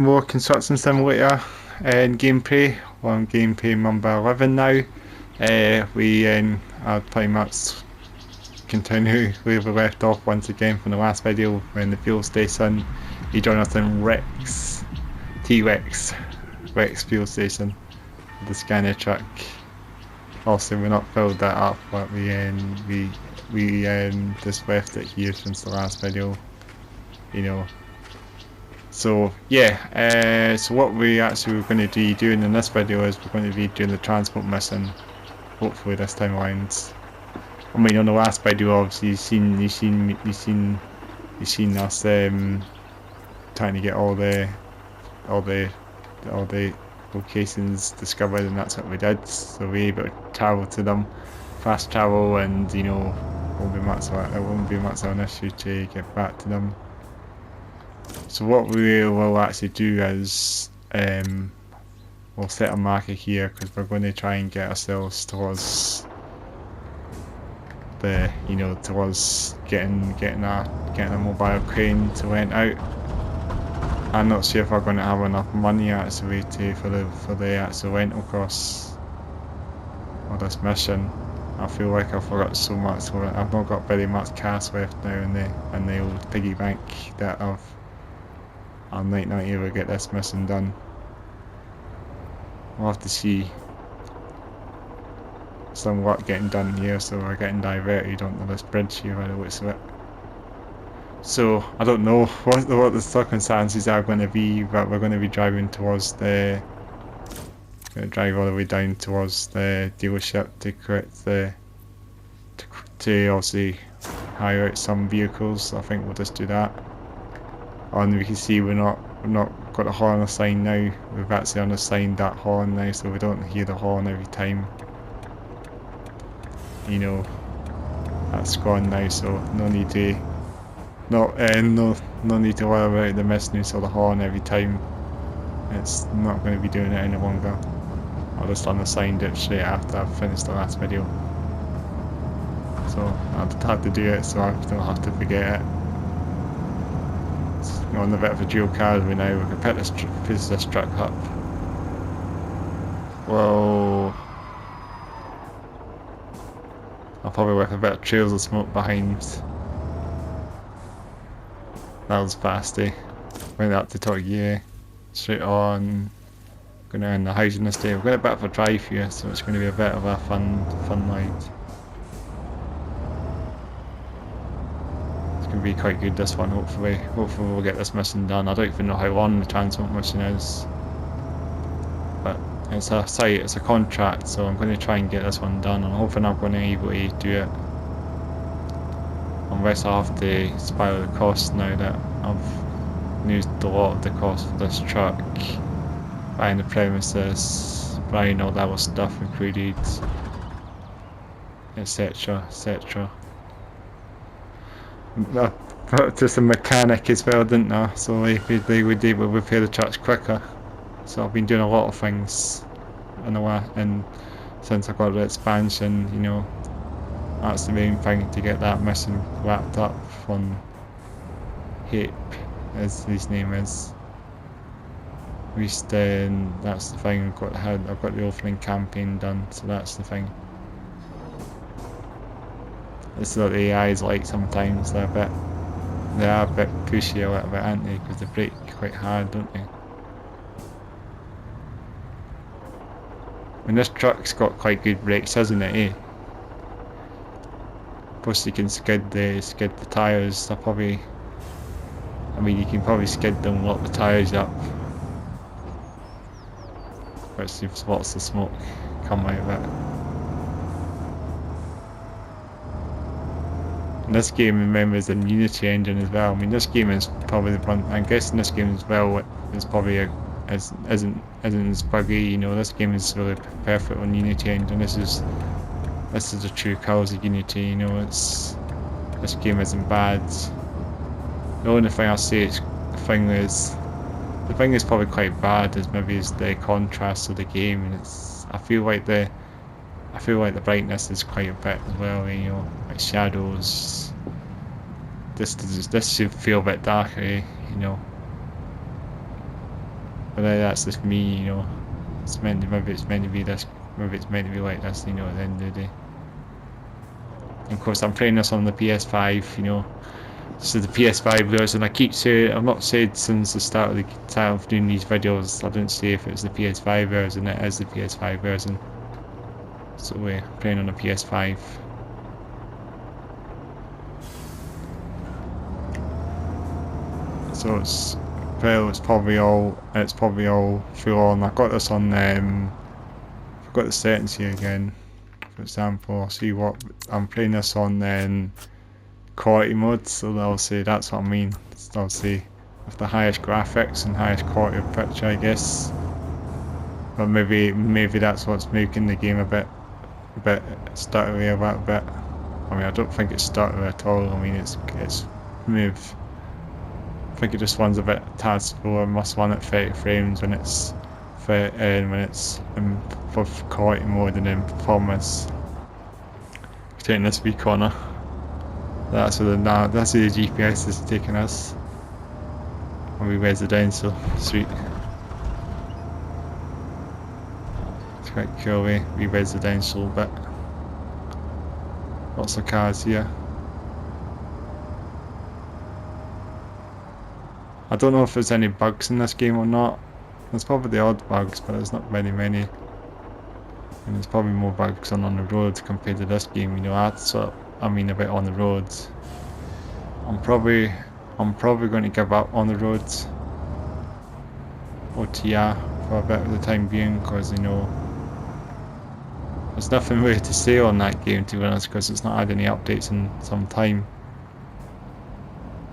more construction simulator and gameplay. We're on gameplay number 11 now. We are pretty much continue where we left off once again from the last video. We're in the fuel station. You Jonathan T-Rex fuel station, the scanner truck. Also, we're not filled that up, but we just left it here since the last video, you know. So yeah, so what we actually were going to be doing in this video is we're going to be doing the transport mission. Hopefully this time around. I mean, on the last video, obviously you've seen us trying to get all the locations discovered, and that's what we did. So we're able to travel to them, fast travel, and it won't be much of an issue to get back to them. So what we will actually do is we'll set a marker here because we're going to try and get ourselves towards the towards getting a mobile crane to rent out. I'm not sure if we're going to have enough money actually for the actual rental costs of this mission. I feel like I've forgot so much for it. I've not got very much cash left now in the old piggy bank that I might not even get this mission done. We'll have to see some work getting done here, so we're getting diverted onto this bridge here by the looks of it. So I don't know what the circumstances are going to be, but we're going to be driving towards going to drive all the way down towards the dealership to correct to obviously hire out some vehicles. I think we'll just do that. And we can see we're not got a horn assigned now. We've actually unassigned that horn now, so we don't hear the horn every time. That's gone now, so no need to no need to worry about the missingness of the horn every time. It's not going to be doing it any longer. I just unassigned it straight after I've finished the last video, so I had to do it so I don't have to forget it. On a bit of a dual carriageway now, we can pick this truck up. Whoa. I'll probably work a bit of trails of smoke behind. That was fasty. Went up to top gear, straight on. Going around the housing estate. We've got a bit of a drive here, so it's going to be a bit of a fun ride. Going to be quite good, this one. Hopefully we'll get this mission done. I don't even know how long the transport mission is, but it's a site, it's a contract, so I'm going to try and get this one done. I'm hoping I'm going to be able to do it, unless I have to spiral the cost now that I've used a lot of the cost for this truck, buying the premises, buying all that other stuff included, etc, etc. I put to some mechanic as well, didn't I? So they would able to repair the trucks quicker. So I've been doing a lot of things and since I got the expansion, that's the main thing, to get that mission wrapped up on Hape, as his name is. At least that's the thing. I've got the opening campaign done, so that's the thing. This is what the AI is like sometimes. They are a bit pushy a little bit, aren't they? Because they brake quite hard, don't they? And this truck's got quite good brakes, hasn't it? Eh? Plus you can skid the tyres. You can probably skid them, lock the tyres up. But there's lots of smoke come out of it. And this game, remember, is an Unity engine as well. I mean, this game is probably the one. I'm guessing this game as well is probably isn't as buggy. This game is really perfect on Unity engine. This is the true colours of Unity. This game isn't bad. The only thing I'll say the thing is probably quite bad is the contrast of the game, and I feel like the brightness is quite a bit as well, like shadows. This should feel a bit darker, but that's just me, you know. It's meant to, maybe it's meant to be this, maybe it's meant to be like this, you know, at the end of the day. And of course I'm playing this on the PS5, you know. So the PS5 version, I keep saying, I've not said since the start of the time of doing these videos, I didn't say if it's the PS5 version, it is the PS5 version. So we're playing on a PS5. So it's, well, it's probably all full on. I got this on, I've got the settings here again. For example, I'll see what, I'm playing this on quality mode, so I'll say that's what I mean. I'll say with the highest graphics and highest quality of picture, I guess. But maybe that's what's making the game a bit stuttery a little bit. I mean, I don't think it's stuttery at all. I mean, it's smooth. I think it just runs a bit tad slower. Must run at 30 frames when it's in for quality mode, and then performance. Taking this wee corner. That's where that's where the GPS is taking us. And we residential street. It's quite cool, we residential, but lots of cars here. I don't know if there's any bugs in this game or not. There's probably the odd bugs, but there's not very many. And there's probably more bugs on the road compared to this game, you know. That's what I mean about on the roads. I'm probably going to give up on the roads OTR for a bit of the time being, because, you know, there's nothing really to say on that game, to be honest, because it's not had any updates in some time.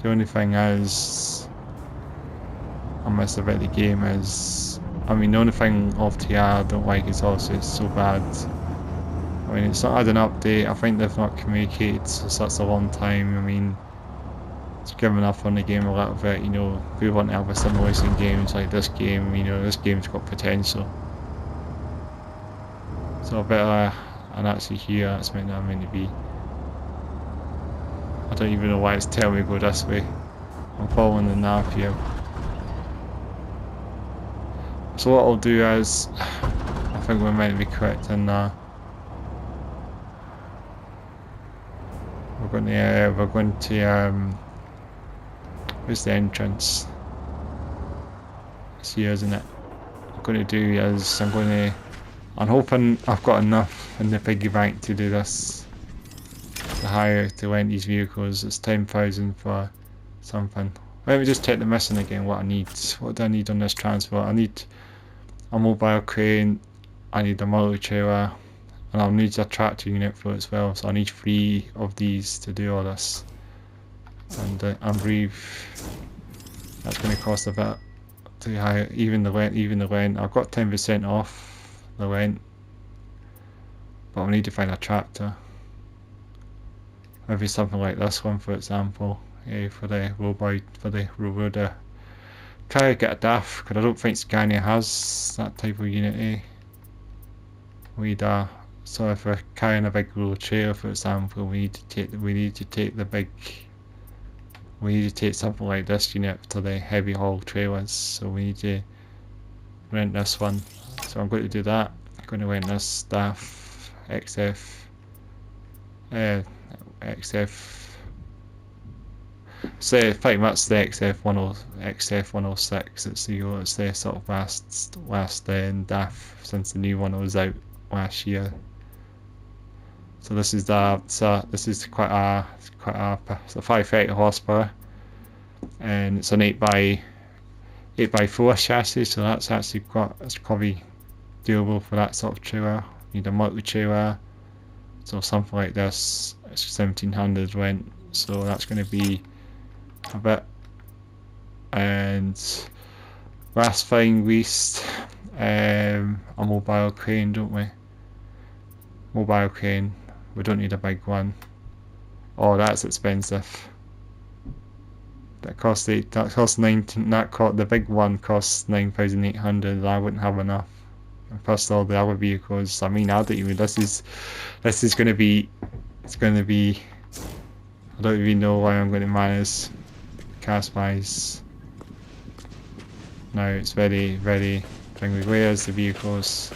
The only thing is I miss about the game is, I mean, the only thing of TR I don't like is also it's so bad. I mean, it's not had an update. I think they've not communicated for such a long time. I mean, it's given up on the game a little bit, you know. If we want to have a simulation games like this game, you know, this game's got potential. So a bit of and actually here, that's meant to be. I don't even know why it's telling me to go this way. I'm following the nav here. So what I'll do is, I think we're meant to be correct in we're going to where's the entrance? It's here, isn't it? What I'm going to do is I'm hoping I've got enough in the piggy bank to do this. To rent these vehicles. It's 10,000 for something. Let me just take the mission again, what I need. What do I need on this transport? I need a mobile crane, I need a multi-trailer, and I'll need a tractor unit for it as well, so I need 3 of these to do all this. And I believe that's going to cost a bit too high, even the rent. I've got 10% off the rent, but I'll need to find a tractor. Maybe something like this one, for example, for the road. Try to get a DAF, because I don't think Scania has that type of unit. So if we're carrying a big road trailer, for example, we need to take something like this unit to the heavy haul trailers. So we need to rent this one. So I'm going to do that. I'm going to rent this DAF so pretty much the XF106. It's the sort of last DAF since the new one was out last year. So this is quite a it's a 530 horsepower, and it's an 8x4 chassis. So that's actually probably doable for that sort of trailer. You need a multi-trailer. So something like this, it's 1700 rent, so that's going to be a bit. And last thing, least, a mobile crane, don't we? Mobile crane, we don't need a big one. Oh, that's expensive. The big one costs 9,800. I wouldn't have enough. And plus all the other vehicles. I mean, this is going to be. It's going to be. I don't even know why I'm going to manage cash wise. now. It's very thing. Where's the vehicles?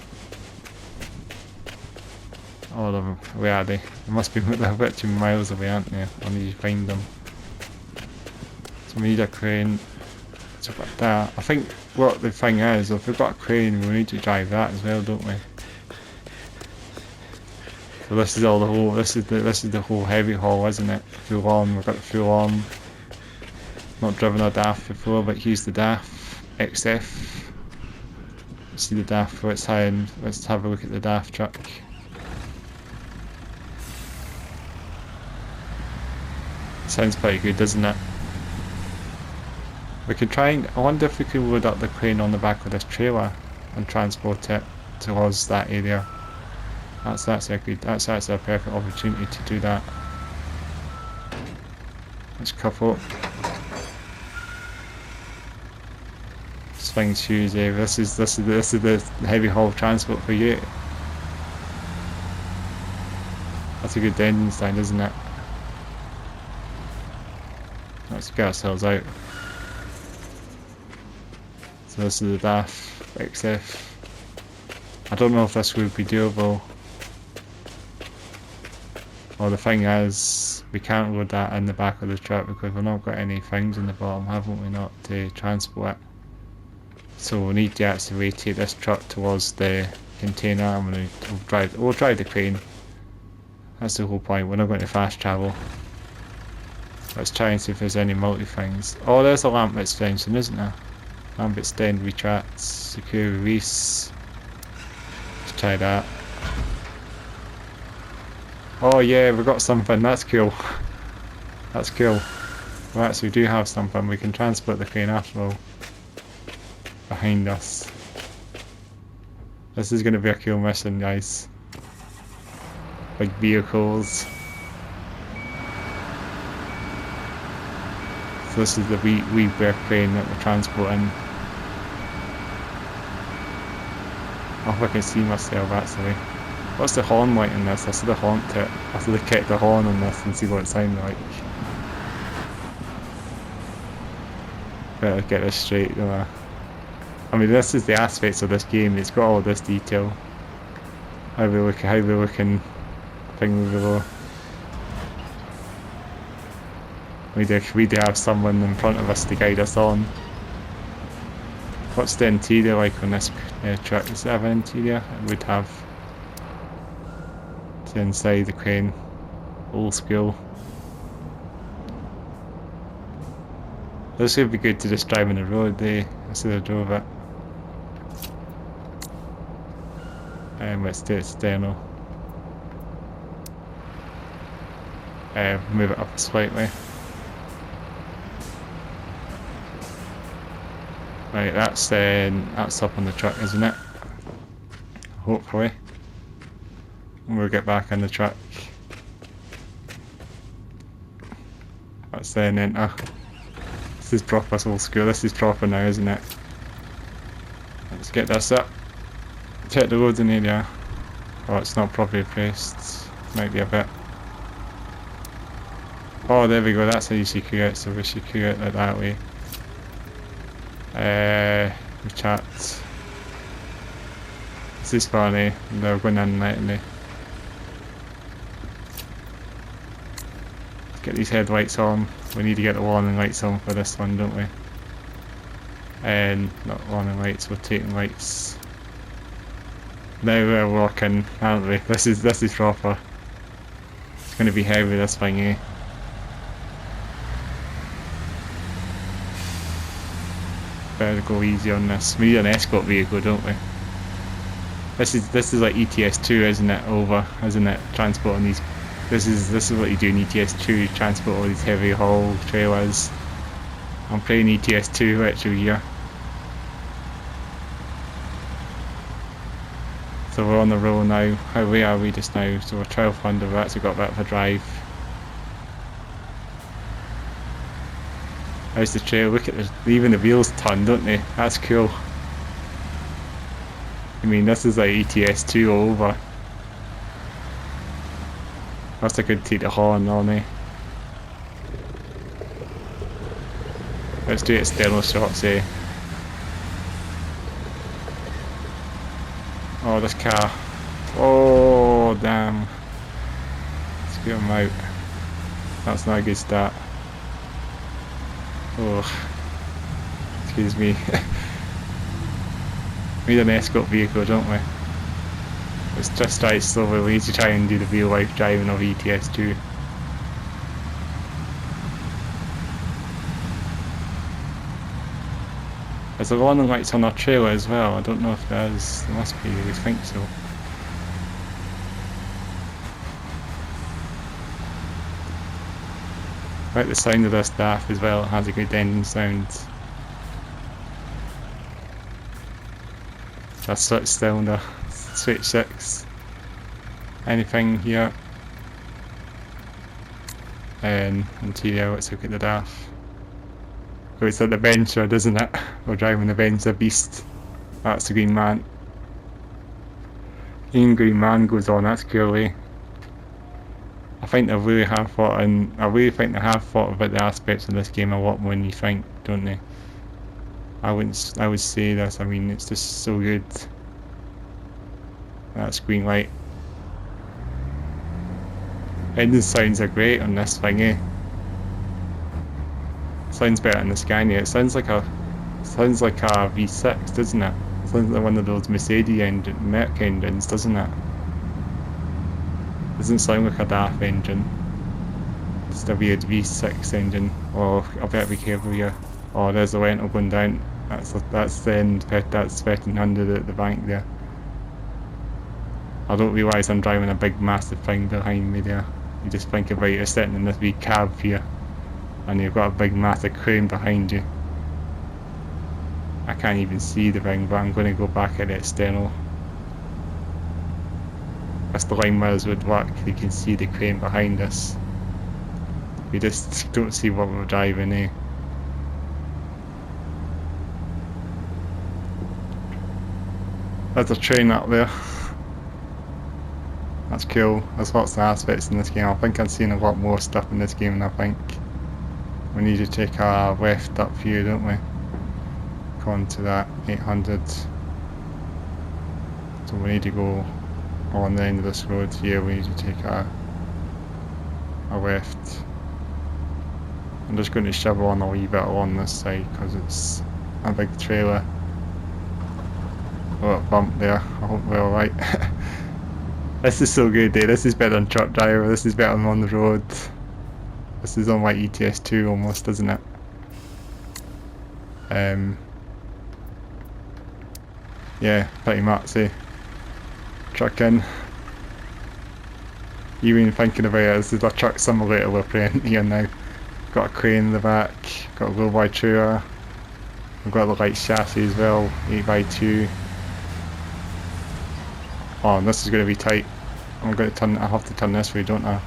All of them. Where are they? They must be they're a bit too miles away, aren't they? I need to find them. So we need a crane. So like that. I think what the thing is, if we've got a crane, we need to drive that as well, don't we? So this is all the whole. This is the whole heavy haul, isn't it? Full on. We've got the full on. Not driven a DAF before, but here's the DAF XF. See the DAF. Let's have a look at the DAF truck. Sounds pretty good, doesn't it? We could try and, I wonder if we could load up the crane on the back of this trailer and transport it towards that area. That's a perfect opportunity to do that. Let's couple. Swing shoes, eh? This is the heavy haul transport for you. That's a good ending stand, isn't it? Let's get ourselves out. So this is the DAF XF. I don't know if this would be doable. Well, the thing is, we can't load that in the back of the truck because we've not got any things in the bottom, haven't we, not to transport it. So we need to actually rotate this truck towards the container and we'll drive the crane. That's the whole point, we're not going to fast travel. Let's try and see if there's any multi things. Oh, there's a lamp extension, isn't there? Lamp extend, retract, secure release. Let's try that. Oh yeah, we've got something, that's cool. That's cool. We actually do have something, we can transport the crane after all. Behind us. This is going to be a cool mission, guys. Big vehicles. So this is the wee bear crane that we're transporting. I hope I can see myself actually. What's the horn like in this? I should have honked it. I should have kicked the horn on this and see what it sounded like. Better get this straight, don't I? I mean, this is the aspects of this game. It's got all this detail. How we looking thing below. We do have someone in front of us to guide us on. What's the interior like on this truck? Does it have an interior? It would have. It's inside the crane. Old school. This would be good to just drive on the road, instead of drove it. Let's do it external. Move it up slightly. Right, that's up on the truck, isn't it? Hopefully. We'll get back in the truck. That's then enter. This is proper old school. This is proper now, isn't it? Let's get this up. Check the loading area. Oh, it's not properly placed. Might be a bit. Oh, there we go. That's how you secure it. So we secure it like that way. Chat. This is funny. They're going in lightly. Let's get these headlights on. We need to get the warning lights on for this one, don't we? And not warning lights, rotating lights. Now we're working, aren't we? This is proper. It's going to be heavy, this thing, eh? Better go easy on this. We need an escort vehicle, don't we? This is like ETS2, isn't it? Isn't it? Transporting these. This is what you do in ETS2. Transport all these heavy haul trailers. I'm playing ETS2 literally here. So we're on the roll now. How way are we just now? So we're 1200. We've actually got a bit of a drive. How's the trail? Look at even the wheels turn, don't they? That's cool. I mean, this is like ETS2 all over. That's a good take the horn on, eh? Let's do external shots, eh? Oh, this car. Oh, damn. Let's get him out. That's not a good start. Oh, excuse me. We need an escort vehicle, don't we? Let's just try it slowly. We need to try and do the real life driving of ETS2. There's a warning lights on our trailer as well. I don't know if there is. There must be. I would think so. I like the sound of this DAF as well. It has a good engine sound. That's switch cylinder. Switch 6. Anything here? And interior. Let's look at the DAF. So it's an adventure, doesn't it? We're driving the Venture Beast. That's the Green Man. Green Man goes on, that's cool, eh? I think they really have thought, and I really think they have thought about the aspects of this game a lot more than you think, don't they? I would say this. I mean, it's just so good. That's green light. Engine sounds are great on this thing, eh? Sounds better than the Scania. It sounds like a V6, doesn't it? It sounds like one of those Merc engines, doesn't it? Doesn't sound like a DAF engine. It's a weird V6 engine. Oh, I better be careful here. Oh, there's the rental going down. That's 1300 at the bank there. I don't realise I'm driving a big massive thing behind me there. You just think about it, you're sitting in this wee cab here, and you've got a big massive crane behind you. I can't even see the thing, but I'm going to go back at the external. As the line mirrors would work, you can see the crane behind us. We just don't see what we're driving, eh? There's a train up there. That's cool. There's lots of aspects in this game. I think I've seen a lot more stuff in this game than I think. We need to take our left up here, don't we? Go on to that 800. So we need to go on the end of this road here. We need to take our left. I'm just going to shovel on a wee bit along this side because it's a big trailer. Oh, bump there. I hope we're alright. This is so good, eh? This is better than Truck Driver. This is better than on the road. This is on like ETS2 almost, isn't it? Yeah, pretty much, eh? Trucking. Even thinking about it, this is a truck simulator we're playing here now. Got a crane in the back, got a roll-by trailer. We've got the light chassis as well, 8x2. Oh, and this is going to be tight. I'm going to turn. I have to turn this way, don't I?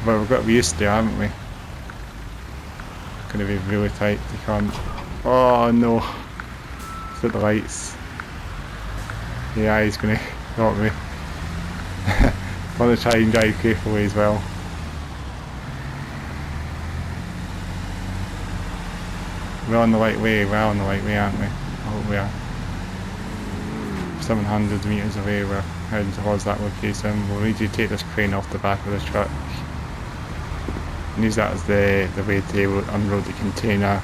But we've got to be used to it, haven't we? It's going to be really tight. You can't. Oh no! It's at the lights. Yeah, he's going to got me. I want to try and drive carefully as well. We're on the right way. We're on the right way, aren't we? I hope we are. 700 metres away, we're heading towards that location. We'll need to take this crane off the back of the truck and use that as the way to unload the container,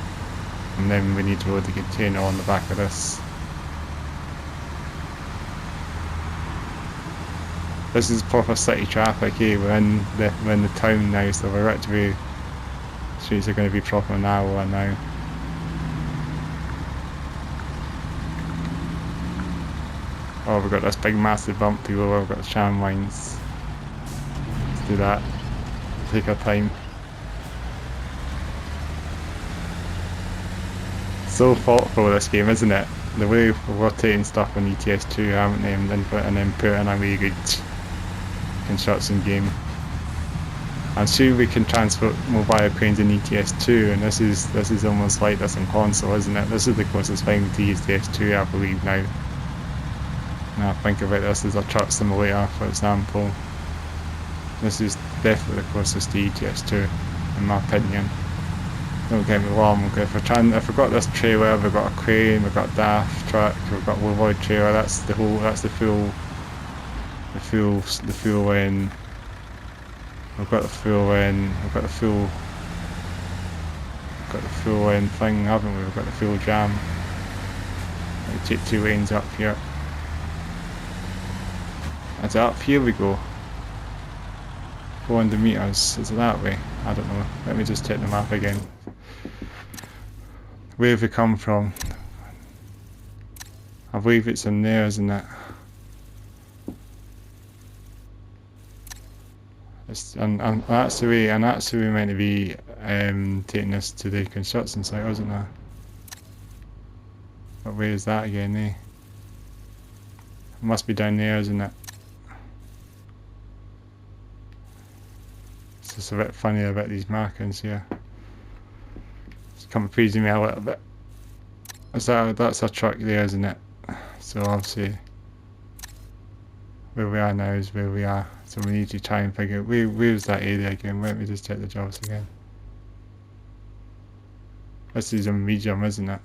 and then we need to load the container on the back of this. This is proper city traffic, eh? We're in the town now, so we're actually, streets are going to be proper narrower now. Oh, we've got this big massive bump to go over, we've got the tram lines. Let's do that. Take our time. So thoughtful this game, isn't it? The way we're rotating stuff on ETS2, haven't they? And then putting a really good construction game. I'm sure we can transport mobile cranes in ETS2, and this is almost like this in console, isn't it? This is the closest thing to ETS2, I believe now. Now I think about this as a truck simulator, for example. This is definitely the closest to ETS2, in my opinion. Don't get me wrong, if we've got this trailer, we've got a crane, we've got a DAF truck, we've got a wheelbarrow trailer, that's the full, we've got the full thing, haven't we? We've got the full jam. We take 2 lanes up here. Is it up here we go? 400 meters, is it that way? I don't know. Let me just check the map again. Where have we come from? I believe it's in there, isn't it? And that's the way, and that's the way we're meant to be taking us to the construction site, wasn't it? But where is that again, eh? It must be down there, isn't it? It's just a bit funny about these markings here. It's confusing me a little bit. That's a truck there, isn't it? So obviously where we are now is where we are. So we need to try and figure out where's that area again. Let me just check the jobs again. This is a medium, isn't it?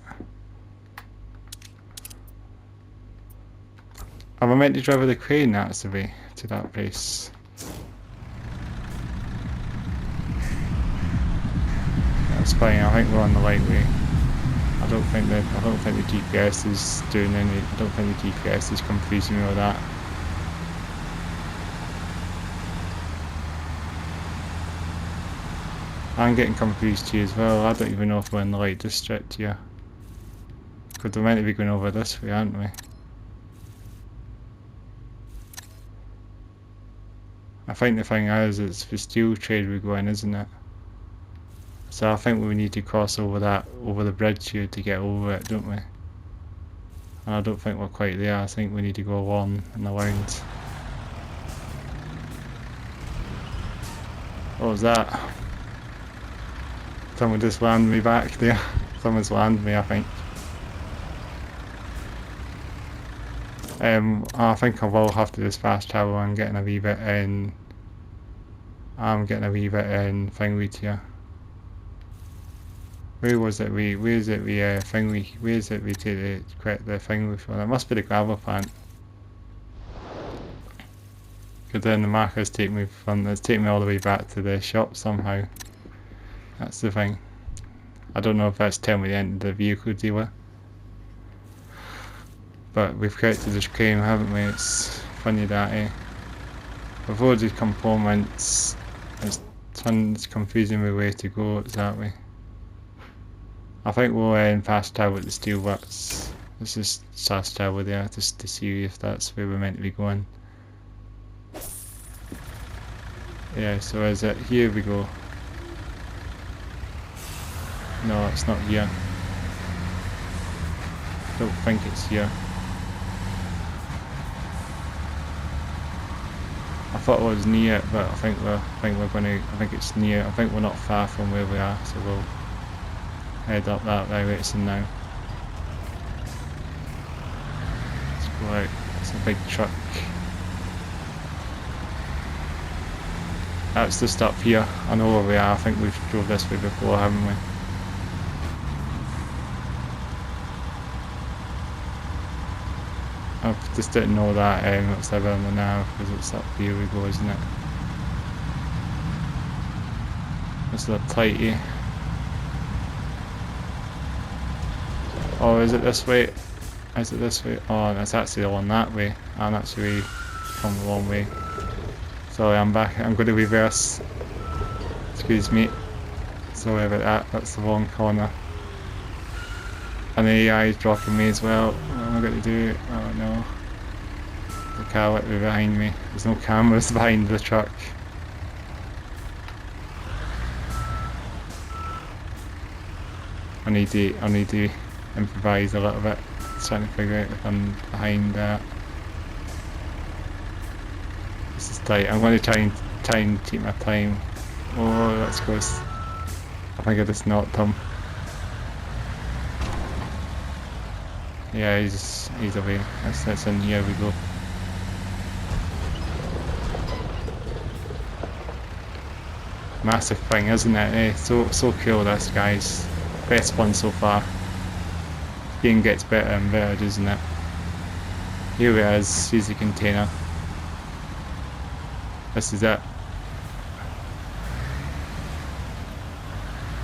Am I meant to drive with a crane that's the way to that place? That's fine, I think we're on the right way. I don't think the GPS is doing any, I don't think the GPS is confusing me with that. I'm getting confused here as well. I don't even know if we're in the right district here. Because we're meant to be going over this way, aren't we? I think the thing is, it's the steel trade we're going, isn't it? So I think we need to cross over the bridge here to get over it, don't we? And I don't think we're quite there. I think we need to go along and around. What was that? Someone just landed me back there. Someone's landed me, I think. I think I will have to just fast travel. I'm getting a wee bit in Thingweed here. Where is it we take the Thingweed from? It must be the gravel plant. Because then the markers take me all the way back to the shop somehow. That's the thing. I don't know if that's telling me the end of the vehicle dealer. But we've corrected this claim, haven't we? It's funny that, eh? With all these components, it's confusing me where to go exactly. I think we'll fast travel with the steelworks. Let's just fast travel there just to see if that's where we're meant to be going. Yeah, so is it here we go? No, it's not here. Don't think it's here. I thought it was near it, but I think it's near. I think we're not far from where we are, so we'll head up that direction now. Let's go out. It's a big truck. That's just up here. I know where we are. I think we've drove this way before, haven't we? I just didn't know that it's ever on the nav because it's up here we go, isn't it? It's a little tighty. Oh, is it this way? Is it this way? Oh, it's actually on that way. I'm actually come the wrong way. Sorry, I'm back. I'm going to reverse. Excuse me. Sorry about that. That's the wrong corner. And the AI is blocking me as well. What am I going to do? Oh no. The car right behind me. There's no cameras behind the truck. I need to improvise a little bit. Trying to figure out if I'm behind that. This is tight. I'm going to try and keep my time. Oh, that's close. I think I just knocked him. Yeah, he's away. That's in here we go. massive thing, isn't it? Eh? So cool, this, guys. Best one so far. Game gets better and better, doesn't it? Here it is. Here's the container. This is it.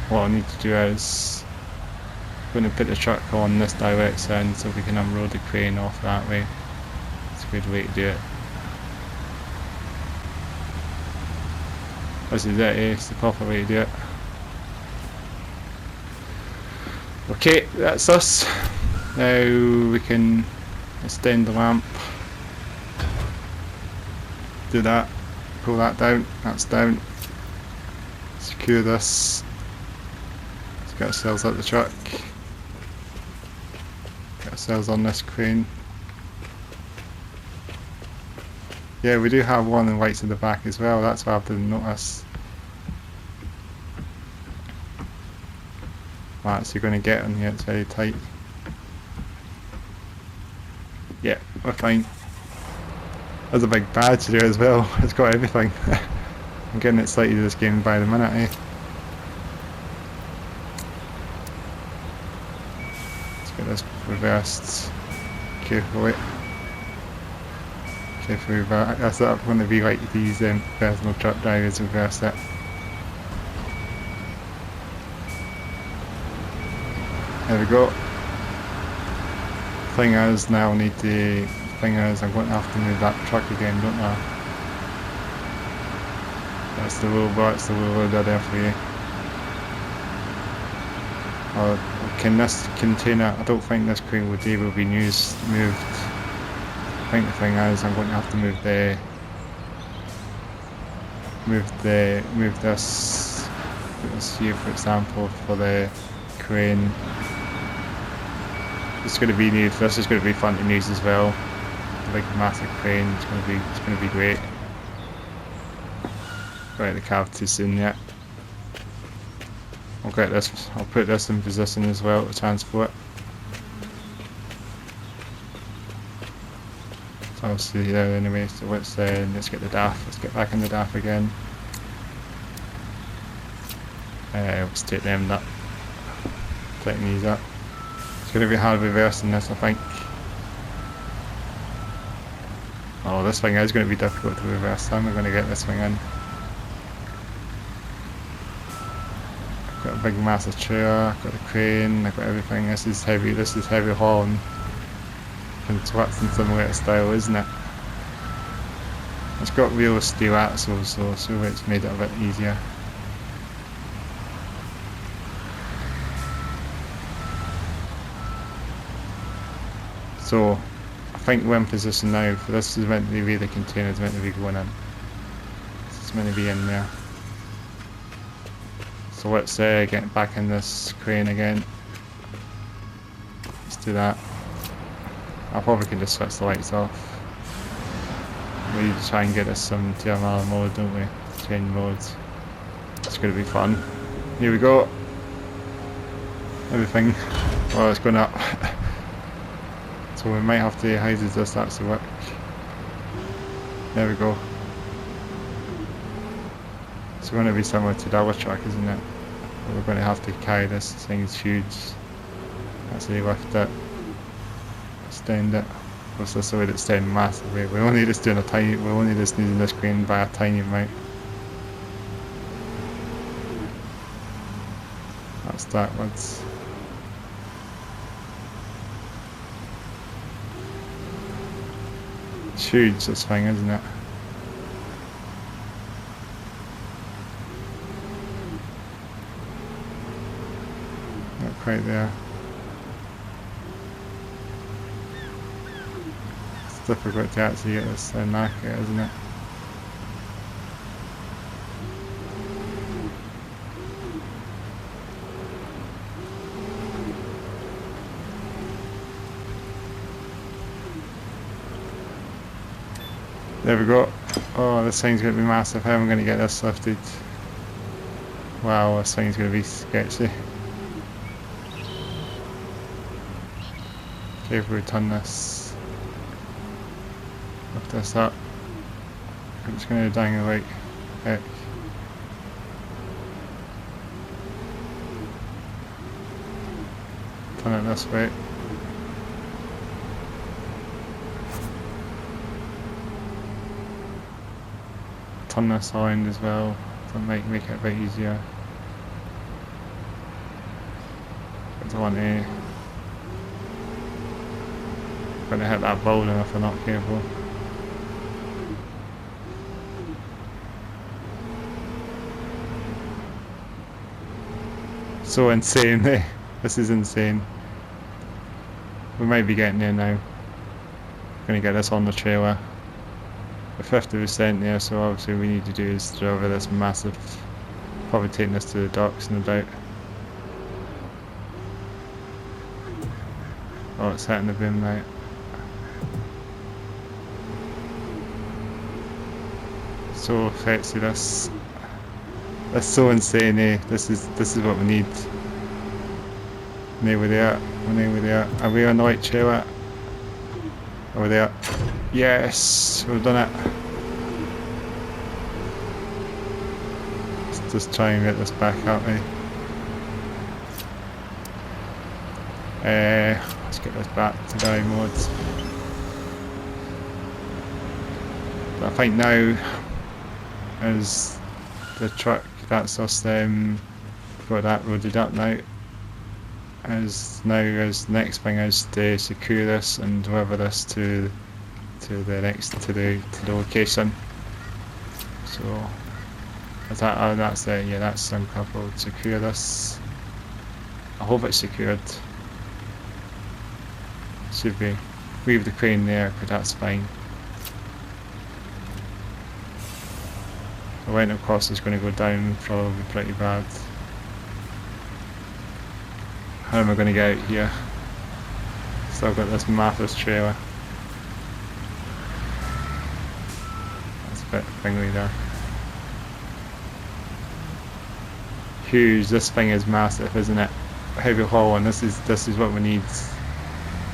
What I need to do is I'm going to put the truck on this direction so we can unroll the crane off that way. It's a good way to do it. This is it, eh? It's the proper way to do it. Okay, that's us. Now we can extend the lamp. Do that. Pull that down. That's down. Secure this. Let's get ourselves out the truck. Get ourselves on this crane. Yeah, we do have warning lights in the back as well. That's what I didn't notice. Right, so you're going to get on here. It's very tight. Yeah, we're fine. There's a big badge there as well. It's got everything. I'm getting excited to this game by the minute, eh? Let's get this reversed carefully. Carefully reverse. That's going to be like these personal truck drivers reverse it. There we go. Thing is, now I need to. Thing is, I'm going to have to move that truck again, don't I? That's the little box, the little there for you. Or can this container? I don't think this crane would be able to be moved. I think the thing is, I'm going to have to move this. Let's see, for example, for the crane. It's going to be new. This is going to be fun to use as well. Like massive crane. It's going to be great. Right, the cavities in yet. I'll get this. I'll put this in position as well to transport. So obviously there anyway. So let's get the DAF. Let's get back in the DAF again. Let's take them up. Tighten these up. It's going to be hard reversing this, I think. Oh, this thing is going to be difficult to reverse. How am I going to get this thing in? I've got a big massive chair, I've got a crane, I've got everything. This is heavy hauling. From trucking simulator style, isn't it? It's got real steel axles, so it's made it a bit easier. So, I think we're in position now, for this is meant to be where the container is meant to be going in. This is meant to be in there. So let's get back in this crane again. Let's do that. I probably can just switch the lights off. We need to try and get us some TMR mode, don't we? Change modes. It's going to be fun. Here we go. Everything. Oh, it's going up. So we might have to, how does this actually work? There we go. It's going to be similar to the other truck, isn't it? We're going to have to carry this thing, it's huge. Actually lift it, extend it. What's this way to extend massively? We're only just doing we're only just needing this crane by a tiny amount. That's backwards. It's huge, this thing, isn't it? Not quite there. It's difficult to actually get this market, isn't it? There we go. Oh, this thing's going to be massive. How am I going to get this lifted? Wow, this thing's going to be sketchy. Okay, if we turn this, lift this up. I'm just going to dangle like heck. turn it this way. Turn this around as well, that might make it a bit easier. I don't want to. Gonna hit that boulder if we're not careful. So insane, eh? This is insane. We might be getting there now. Gonna get this on the trailer. We're 50% there, so obviously what we need to do is throw over this massive, probably taking this to the docks no doubt. Oh, it's hitting the boom now. So sexy, this. That's so insane, eh? This is what we need. Nearly there. We're nearly there. Are we on the right trailer? Over there. Yes, we've done it. Let's just try and get this back up, eh? Let's get this back to die modes. But I think now is the truck that's us got that loaded up now. As next thing is to secure this and deliver this to the location. So is that, oh, that's it. Yeah, that's uncoupled. Secure this. I hope it's secured. Should be. Leave the crane there, but that's fine. The rental cost is going to go down probably pretty bad. How am I going to get out here? So I've got this massive trailer. That's a bit thingy there. Huge. This thing is massive, isn't it? Heavy haul, and this is what we need.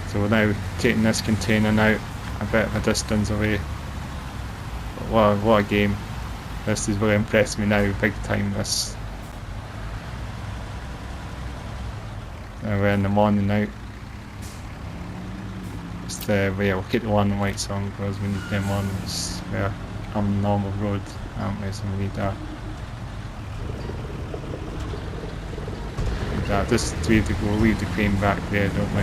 So we're now taking this container now a bit of a distance away. But what a game! This is really impressed me now, big time. This. We're in the morning now. Just yeah, we'll keep the one white song because we need them ones. We're on normal road, aren't we? So we need that. Just we'll leave the crane back there, don't we?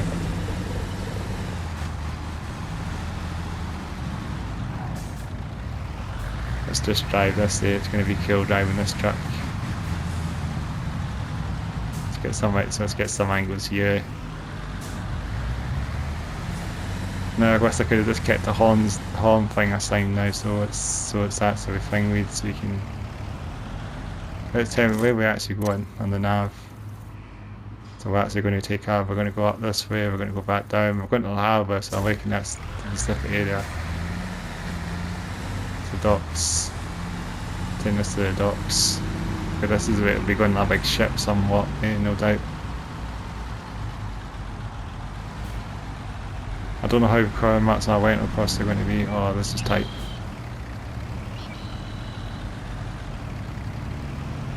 Let's just drive this there. It's going to be cool driving this truck. Let's get some angles here. No, I guess I could have just kept the horn thing assigned now, so it's that sort of thing. So we can. Let's tell me where we're actually going on the nav. So we're actually going to take off. We're going to go up this way. We're going to go back down. We're going to the harbour, so I'm looking at the specific area. The docks. Taking this to the docks. But this is where it'll be going on a big ship somewhat, no doubt. I don't know how much our rental costs are going to be. Oh, this is tight.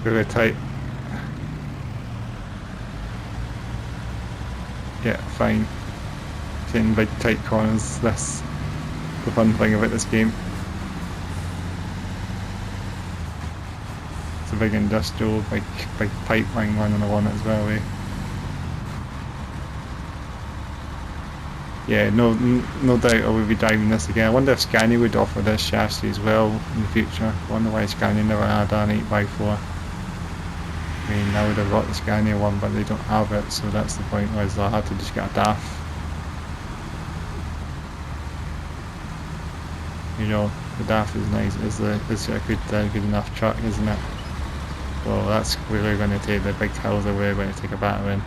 Really tight. Yeah, fine. Taking big tight corners, that's the fun thing about this game. It's a big industrial, big pipeline running along it as well, eh? Yeah, no doubt I will be driving this again. I wonder if Scania would offer this chassis as well in the future. I wonder why Scania never had an 8x4. I mean, I would have got the Scania one, but they don't have it, so that's the point, was I had to just get a DAF. You know, the DAF is nice, it's a good enough truck, isn't it? Well, that's where we're going to take the big hills that we're going to take a battle in.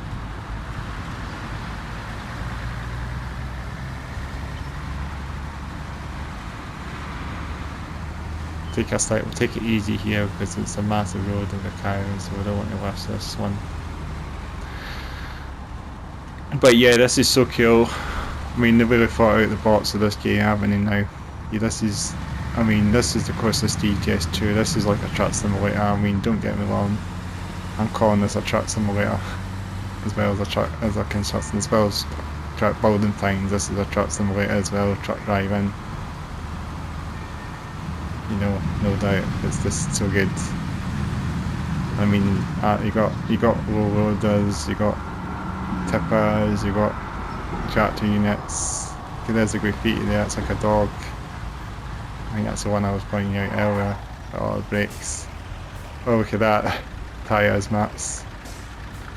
We'll take it easy here because it's a massive road in the carrying, so we don't want to rush this one. But yeah, this is so cool. I mean, they really thought out the box of this game, haven't they now? Yeah, this is of course the DGS2. This is like a truck simulator. I mean, don't get me wrong, I'm calling this a truck simulator. as well as a truck, as a construction, as well as truck building things. This is a truck simulator as well, truck driving. You know, no doubt, it's just so good. I mean, you got roll loaders, you got tippers, you got tractor units. Okay, there's a graffiti there, it's like a dog. I think that's the one I was pointing out earlier. Oh, the brakes. Oh, look at that. Tyres, mats.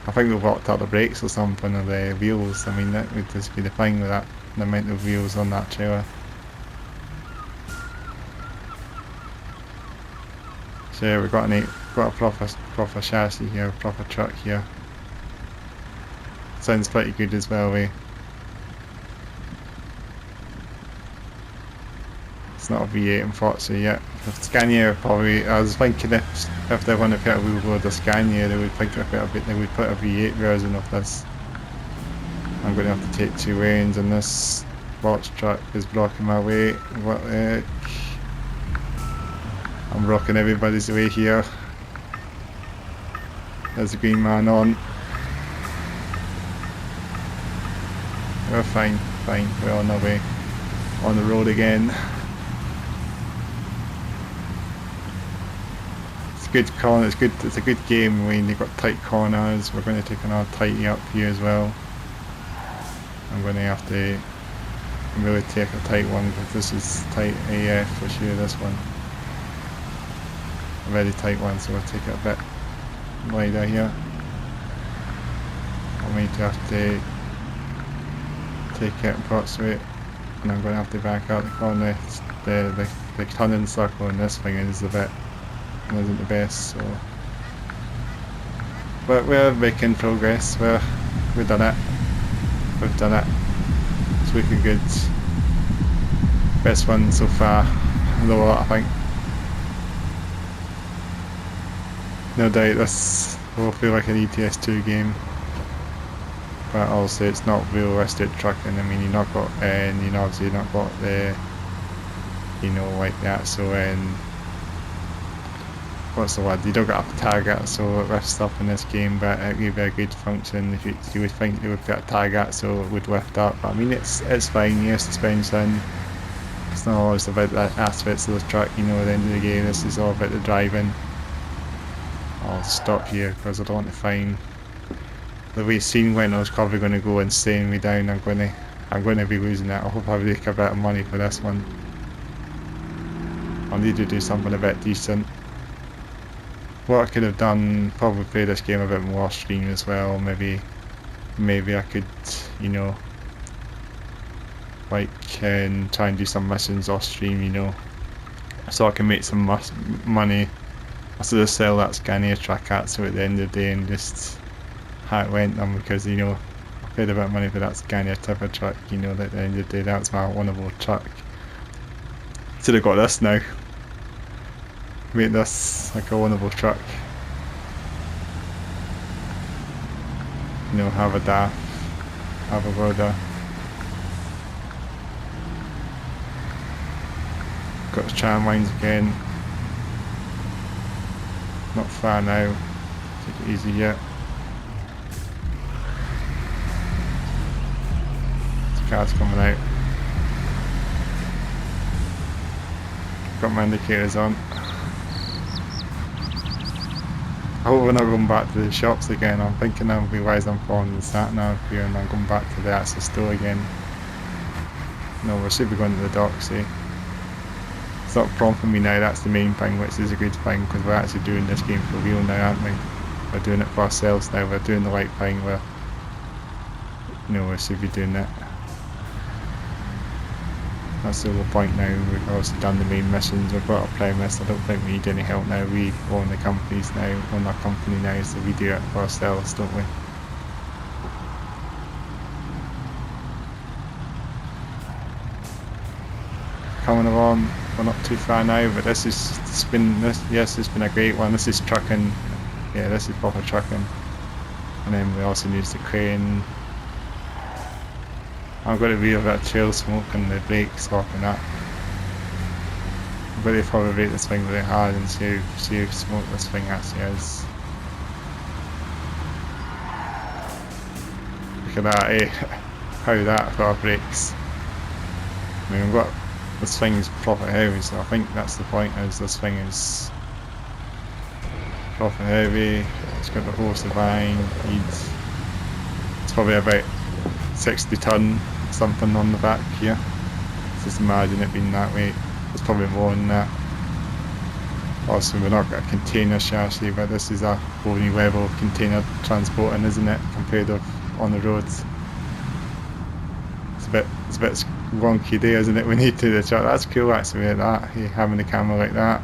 I think they've locked up the brakes or something, or the wheels. I mean, that would just be the thing with that, the amount of wheels on that trailer. So yeah, we've got a proper chassis here, proper truck here. Sounds pretty good as well, eh? It's not a V8 unfortunately yet. If Scania probably, I was thinking if they want to put a wheel load of Scania, they would think of it a bit, they would put a V8 version of this. I'm going to have to take 2 lanes, and this box truck is blocking my way. What the heck? I'm blocking everybody's way here. There's the green man on. We're fine, we're on our way. On the road again. It's a good corner, it's a good game. I mean, you've got tight corners. We're going to take another tighty up here as well. I'm going to have to really take a tight one, because this is tight AF for sure, this one. A very tight one, so we'll take it a bit wider here. I might have to take it and approximate, and I'm going to have to back out the corner. The turning circle in this thing is a bit, isn't the best, so. But we're making progress. We've done it. We've done it. It's looking good. Best one so far in the lot, I think. No doubt this will feel like an ETS2 game, but also it's not realistic trucking. I mean, you've not got, and you know, obviously you've not got the, you know, like the actual, what's the word? You don't got a target, so it lifts up in this game, but it would be a good function if you would think they would put a target so it would lift up. But I mean, it's fine. Yeah, suspension. It's not always about the aspects of the truck. You know, at the end of the game, this is all about the driving. I'll stop here because I don't want to find the way scene went. I was probably going to go and staying me down. I'm going to be losing it. I hope I make a bit of money for this one. I'll need to do something a bit decent. What I could have done, probably play this game a bit more off stream as well. Maybe I could, you know, like try and do some missions off stream, you know, so I can make some money. I sort of sell that Scania truck at, so at the end of the day, and just how it went them, because, you know, I paid a bit of money for that Scania tipper truck, you know, at the end of the day, that's my wonderful truck. Should have got this now. Make this like a wonderful truck. You know, have a DAF, have a loader. Got the tram lines again. Not far now. Take it easy yet. The car's coming out. Got my indicators on. I hope we're not going back to the shops again. I'm thinking I'll be wise I'm following the sat nav here, and I'm going back to the actual store again. No, we should be going to the docks, eh? It's not prompting me now, that's the main thing, which is a good thing, because we're actually doing this game for real now, aren't we? We're doing it for ourselves now, we're doing the right thing, we should be doing it. That's the whole point now. We've obviously done the main missions, we've got our premise. I don't think we need any help now. We own the companies now, own our company now, so we do it for ourselves, don't we? Coming along, we're not too far now, but it's been a great one. This is trucking, yeah, this is proper trucking. And then we also use the crane. I've got to be a bit of trail smoke and the brakes working that. I'm going to probably rate this thing really hard and see how smoke this thing actually is. look at that, eh? How that operates. I mean, I've got this thing is proper heavy, so I think that's the point. Is this thing is proper heavy. It's got the horse divine. It's probably about 60 ton something on the back here. Just imagine it being that weight. It's probably more than that. Also, we're not got a container chassis, but this is a whole new level of container transporting, isn't it, compared to on the roads. It's a bit wonky there, isn't it? We need to the truck. That's cool actually, that having the camera like that.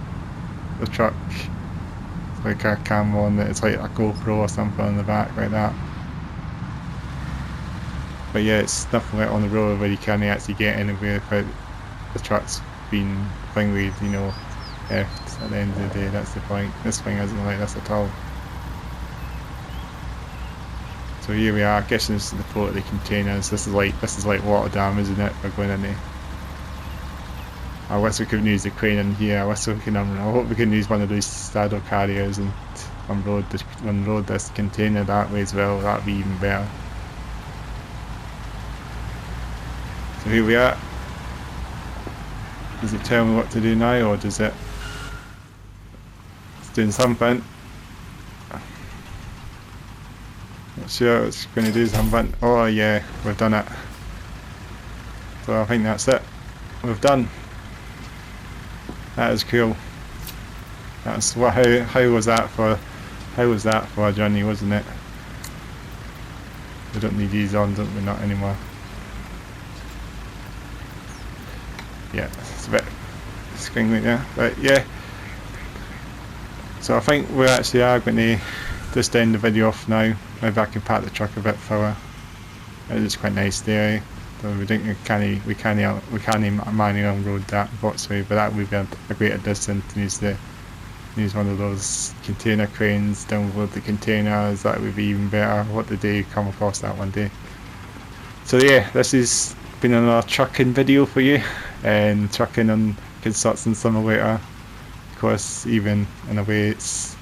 The truck, it's like a camera on it. It's like a GoPro or something on the back like that. But yeah, it's nothing like on the road where you can't actually get anywhere without the trucks being thingy, you know, effed at the end of the day. That's the point. This thing isn't like this at all. So here we are, getting to the port of the containers. This is like Rotterdam, isn't it? We're going in there. I wish we could use the crane in here. I hope we can use one of these saddle carriers and unload this container that way as well. That'd be even better. So here we are. Does it tell me what to do now, or does it? It's doing something. Not sure it's going to do something. Oh yeah, we've done it. So I think that's it. We've done. That is cool. That's what. How was that for a journey, wasn't it? We don't need these on, don't we? Not anymore. Yeah, it's a bit squiggly there, but yeah. So I think we actually are going to just end the video off now. Maybe I can park the truck a bit further. It's quite nice there. So we can't manually unload that boxway, but that would be a greater distance to use one of those container cranes, download the containers. That would be even better. What the day come across that one day. So yeah, this has been another trucking video for you, and trucking on Construction Simulator. Of course, even in a way it's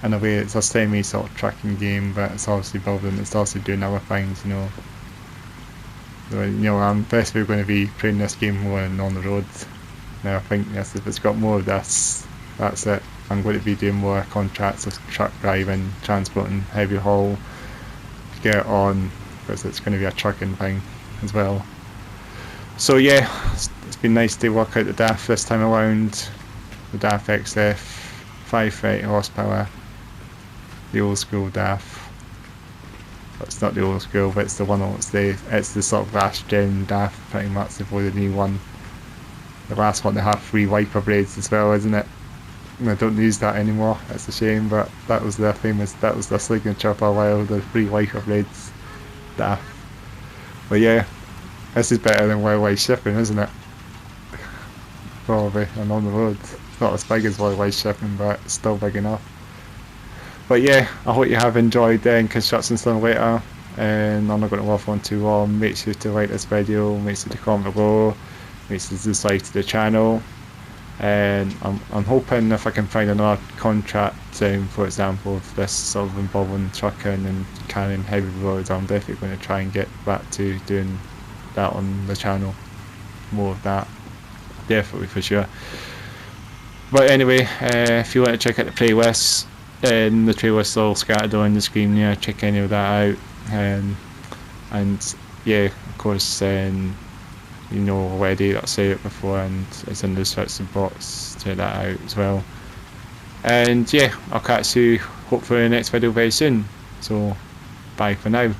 a semi sort of trucking game, but it's obviously building. It's also doing other things, you know. So, you know, I'm basically going to be playing this game more on the road. Now I think yes, if it's got more of this, that's it. I'm going to be doing more contracts of truck driving, transporting heavy haul, get on, because it's going to be a trucking thing as well. So yeah, it's been nice to work out the DAF this time around. The DAF XF 530 horsepower, the old school DAF. Well, it's not the old school, but it's the one. It's the sort of last gen DAF, pretty much, before the new one. The last one to have 3 wiper blades as well, isn't it? And I don't use that anymore. It's a shame, but that was their signature for a while. The 3 wiper blades DAF. But yeah, this is better than worldwide shipping, isn't it? Probably, and on the road. It's not as big as worldwide shipping, but it's still big enough. But yeah, I hope you have enjoyed Construction Simulator, and I'm not going to waffle on too long. Make sure to like this video, make sure to comment below, make sure to subscribe to the channel, and I'm hoping if I can find another contract, for example, if this sort of involving trucking and carrying heavy loads, I'm definitely going to try and get back to doing that on the channel. More of that, definitely, for sure. But anyway, if you want to check out the playlists, and the trailers all scattered on the screen there, check any of that out. And yeah, of course, you know already, I've said it before, and it's in the description box, check that out as well. And yeah, I'll catch you hopefully in the next video very soon. So bye for now.